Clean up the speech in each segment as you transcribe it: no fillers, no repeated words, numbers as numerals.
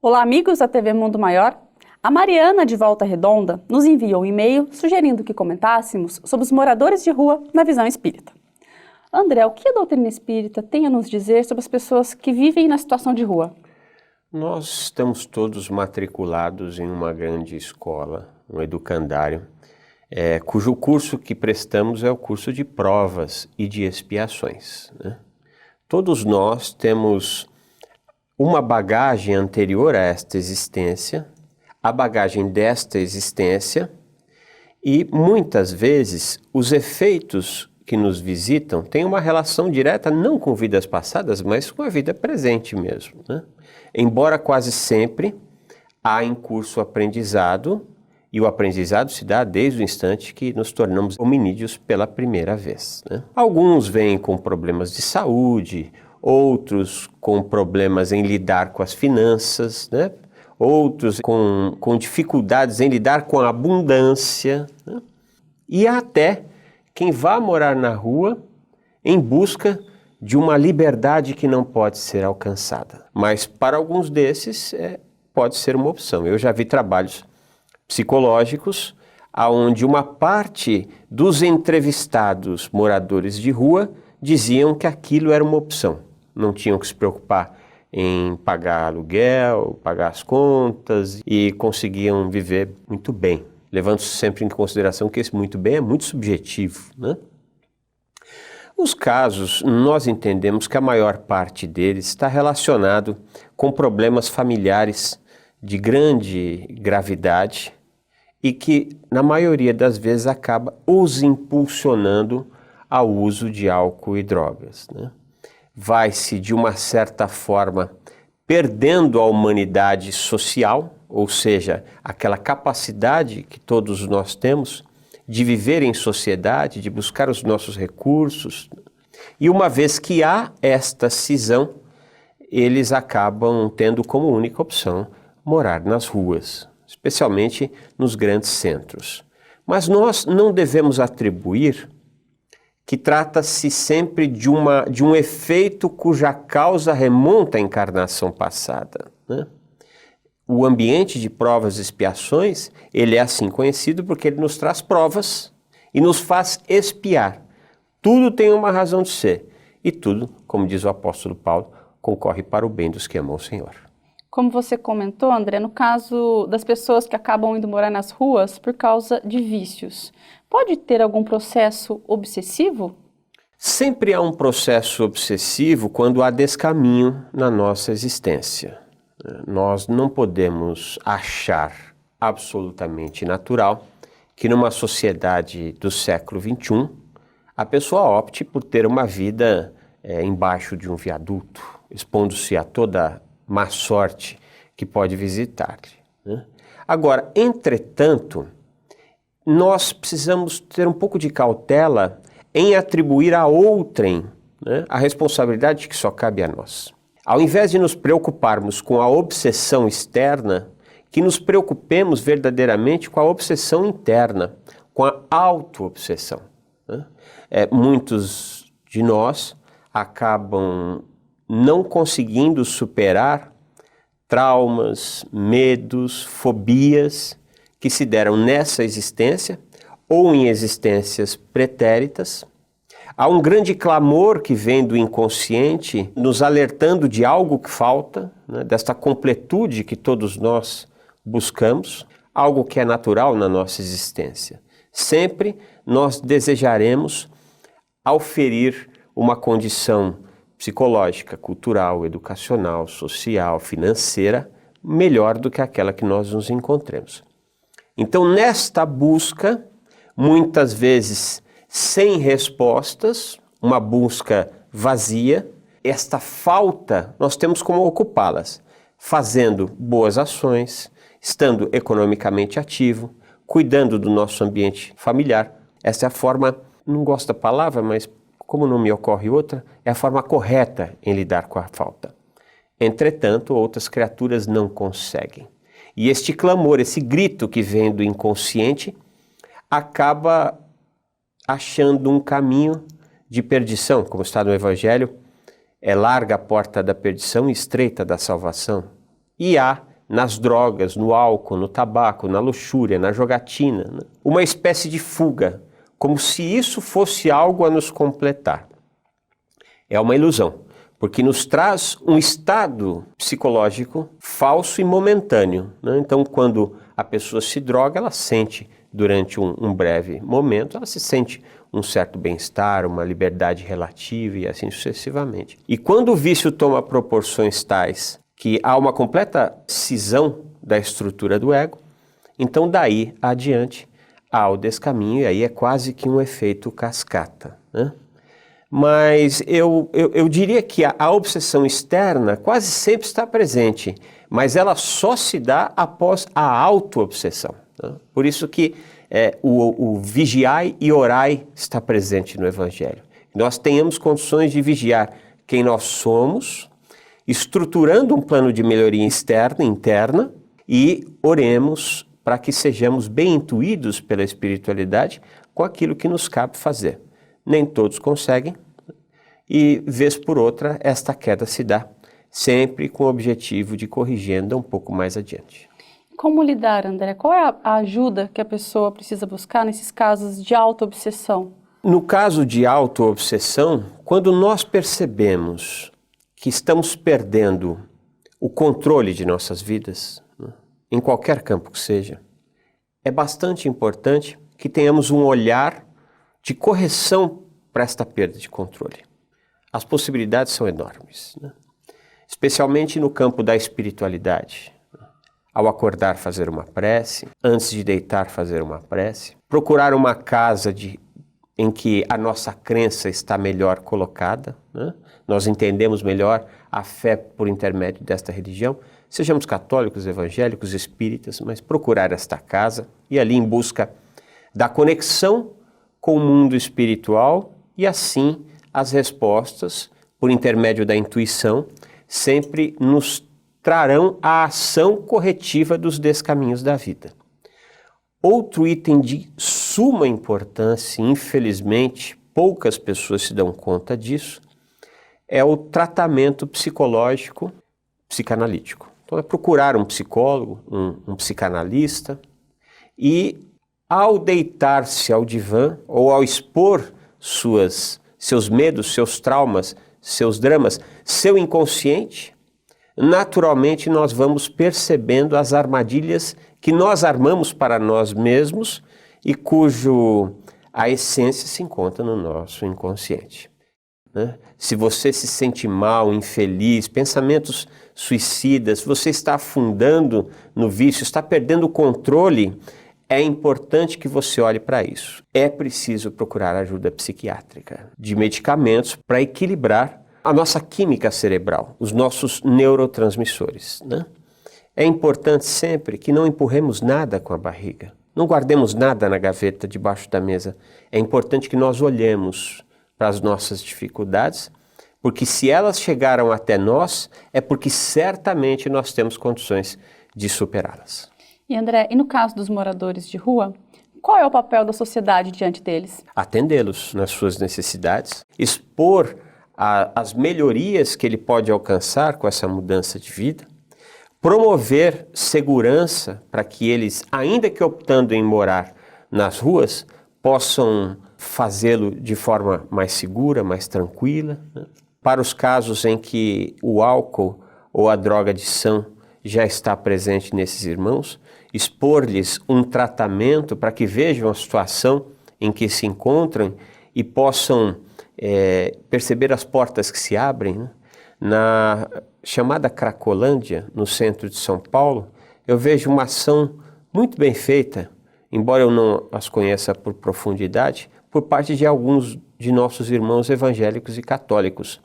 Olá, amigos da TV Mundo Maior. A Mariana, de Volta Redonda, nos enviou um e-mail sugerindo que comentássemos sobre os moradores de rua na visão espírita. André, o que a doutrina espírita tem a nos dizer sobre as pessoas que vivem na situação de rua? Nós estamos todos matriculados em uma grande escola, um educandário, cujo curso que prestamos é o curso de provas e de expiações, né? Todos nós temos uma bagagem anterior a esta existência, a bagagem desta existência, e muitas vezes os efeitos que nos visitam têm uma relação direta não com vidas passadas, mas com a vida presente mesmo, né? Embora quase sempre há em curso aprendizado, e o aprendizado se dá desde o instante que nos tornamos hominídeos pela primeira vez, né? Alguns vêm com problemas de saúde, outros com problemas em lidar com as finanças, né? Outros com dificuldades em lidar com a abundância, né? E há até quem vá morar na rua em busca de uma liberdade que não pode ser alcançada. Mas para alguns desses pode ser uma opção. Eu já vi trabalhos psicológicos onde uma parte dos entrevistados moradores de rua diziam que aquilo era uma opção. Não tinham que se preocupar em pagar aluguel, pagar as contas e conseguiam viver muito bem, levando sempre em consideração que esse muito bem é muito subjetivo, né? Os casos, nós entendemos que a maior parte deles está relacionado com problemas familiares de grande gravidade e que, na maioria das vezes, acaba os impulsionando ao uso de álcool e drogas, né? Vai-se, de uma certa forma, perdendo a humanidade social, ou seja, aquela capacidade que todos nós temos de viver em sociedade, de buscar os nossos recursos. E uma vez que há esta cisão, eles acabam tendo como única opção morar nas ruas, especialmente nos grandes centros. Mas nós não devemos atribuir que trata-se sempre de um efeito cuja causa remonta à encarnação passada, né? O ambiente de provas e expiações, ele é assim conhecido porque ele nos traz provas e nos faz expiar. Tudo tem uma razão de ser e tudo, como diz o apóstolo Paulo, concorre para o bem dos que amam o Senhor. Como você comentou, André, no caso das pessoas que acabam indo morar nas ruas por causa de vícios, pode ter algum processo obsessivo? Sempre há um processo obsessivo quando há descaminho na nossa existência. Nós não podemos achar absolutamente natural que numa sociedade do século XXI a pessoa opte por ter uma vida embaixo de um viaduto, expondo-se a toda má sorte que pode visitar-lhe, né? Agora, entretanto, nós precisamos ter um pouco de cautela em atribuir a outrem, né, a responsabilidade que só cabe a nós. Ao invés de nos preocuparmos com a obsessão externa, que nos preocupemos verdadeiramente com a obsessão interna, com a auto-obsessão, né? Muitos de nós acabam não conseguindo superar traumas, medos, fobias que se deram nessa existência ou em existências pretéritas. Há um grande clamor que vem do inconsciente, nos alertando de algo que falta, né, desta completude que todos nós buscamos, algo que é natural na nossa existência. Sempre nós desejaremos auferir uma condição psicológica, cultural, educacional, social, financeira, melhor do que aquela que nós nos encontremos. Então, nesta busca, muitas vezes sem respostas, uma busca vazia, esta falta nós temos como ocupá-las, fazendo boas ações, estando economicamente ativo, cuidando do nosso ambiente familiar. Essa é a forma, não gosto da palavra, mas como não me ocorre outra, é a forma correta em lidar com a falta. Entretanto, outras criaturas não conseguem. E este clamor, esse grito que vem do inconsciente, acaba achando um caminho de perdição, como está no Evangelho, é larga a porta da perdição e estreita da salvação. E há nas drogas, no álcool, no tabaco, na luxúria, na jogatina, né? Uma espécie de fuga, como se isso fosse algo a nos completar. É uma ilusão, porque nos traz um estado psicológico falso e momentâneo, né? Então, quando a pessoa se droga, ela sente, durante um breve momento, ela se sente um certo bem-estar, uma liberdade relativa e assim sucessivamente. E quando o vício toma proporções tais que há uma completa cisão da estrutura do ego, então daí adiante há o descaminho, e aí é quase que um efeito cascata, né? Mas eu diria que a obsessão externa quase sempre está presente, mas ela só se dá após a auto-obsessão, né? Por isso que o vigiai e orai está presente no Evangelho. Nós tenhamos condições de vigiar quem nós somos, estruturando um plano de melhoria externa e interna, e oremos para que sejamos bem intuídos pela espiritualidade com aquilo que nos cabe fazer. Nem todos conseguem, e vez por outra esta queda se dá, sempre com o objetivo de corrigir um pouco mais adiante. Como lidar, André? Qual é a ajuda que a pessoa precisa buscar nesses casos de auto-obsessão? No caso de auto-obsessão, quando nós percebemos que estamos perdendo o controle de nossas vidas, né, em qualquer campo que seja, é bastante importante que tenhamos um olhar de correção para esta perda de controle. As possibilidades são enormes, né? Especialmente no campo da espiritualidade. Ao acordar, fazer uma prece, antes de deitar, fazer uma prece, procurar uma casa em que a nossa crença está melhor colocada, né? Nós entendemos melhor a fé por intermédio desta religião, sejamos católicos, evangélicos, espíritas, mas procurar esta casa e ali em busca da conexão com o mundo espiritual, e assim as respostas, por intermédio da intuição, sempre nos trarão a ação corretiva dos descaminhos da vida. Outro item de suma importância, infelizmente, poucas pessoas se dão conta disso, é o tratamento psicológico psicanalítico. Então é procurar um psicólogo, um psicanalista, e ao deitar-se ao divã ou ao expor seus medos, seus traumas, seus dramas, seu inconsciente, naturalmente nós vamos percebendo as armadilhas que nós armamos para nós mesmos e a essência se encontra no nosso inconsciente, né? Se você se sente mal, infeliz, pensamentos suicidas, você está afundando no vício, está perdendo o controle, é importante que você olhe para isso. É preciso procurar ajuda psiquiátrica, de medicamentos para equilibrar a nossa química cerebral, os nossos neurotransmissores, né? É importante sempre que não empurremos nada com a barriga, não guardemos nada na gaveta debaixo da mesa. É importante que nós olhemos para as nossas dificuldades, porque se elas chegaram até nós, é porque certamente nós temos condições de superá-las. E André, e no caso dos moradores de rua, qual é o papel da sociedade diante deles? Atendê-los nas suas necessidades, expor as melhorias que ele pode alcançar com essa mudança de vida, promover segurança para que eles, ainda que optando em morar nas ruas, possam fazê-lo de forma mais segura, mais tranquila, né? Para os casos em que o álcool ou a drogadição já está presente nesses irmãos, expor-lhes um tratamento para que vejam a situação em que se encontram e possam perceber as portas que se abrem, né? Na chamada Cracolândia, no centro de São Paulo, eu vejo uma ação muito bem feita, embora eu não as conheça por profundidade, por parte de alguns de nossos irmãos evangélicos e católicos,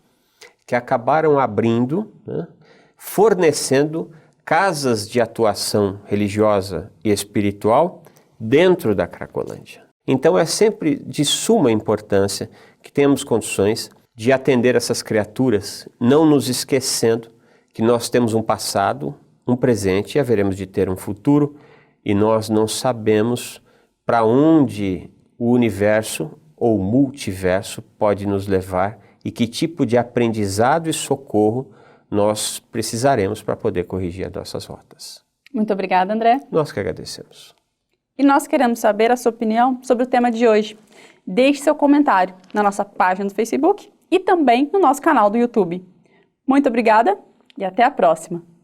que acabaram abrindo, né, fornecendo casas de atuação religiosa e espiritual dentro da Cracolândia. Então é sempre de suma importância que tenhamos condições de atender essas criaturas, não nos esquecendo que nós temos um passado, um presente e haveremos de ter um futuro, e nós não sabemos para onde o universo ou multiverso pode nos levar e que tipo de aprendizado e socorro nós precisaremos para poder corrigir as nossas rotas. Muito obrigada, André. Nós que agradecemos. E nós queremos saber a sua opinião sobre o tema de hoje. Deixe seu comentário na nossa página do Facebook e também no nosso canal do YouTube. Muito obrigada e até a próxima!